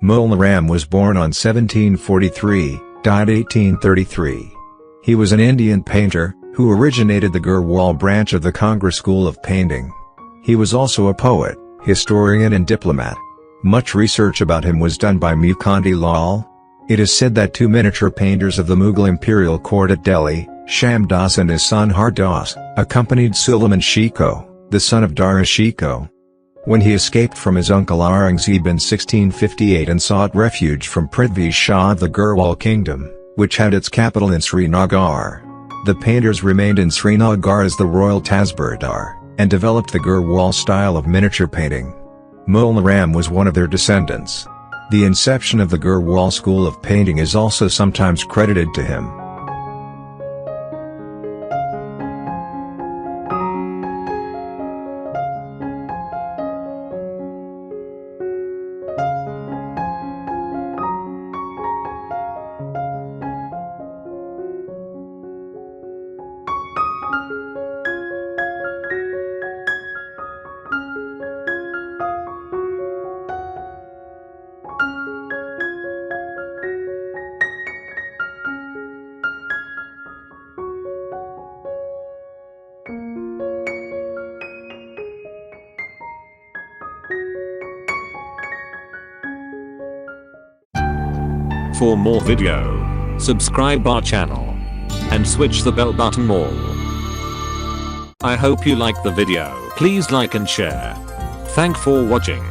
Mola Ram was born on 1743, died 1833. He was an Indian painter, who originated the Garhwal branch of the Kangra school of painting. He was also a poet, historian and diplomat. Much research about him was done by Mukandi Lal. It is said that two miniature painters of the Mughal imperial court at Delhi, Sham and his son Har accompanied Sulaiman Shikoh, the son of Dara Shikoh. When he escaped from his uncle Aurangzeb in 1658 and sought refuge from Prithvi Shah of the Garhwal Kingdom, which had its capital in Srinagar. The painters remained in Srinagar as the royal tasbirdar, and developed the Garhwal style of miniature painting. Mola Ram was one of their descendants. The inception of the Garhwal school of painting is also sometimes credited to him. For more video, subscribe our channel and switch the bell button all. I hope you like the video. Please like and share. Thank for watching.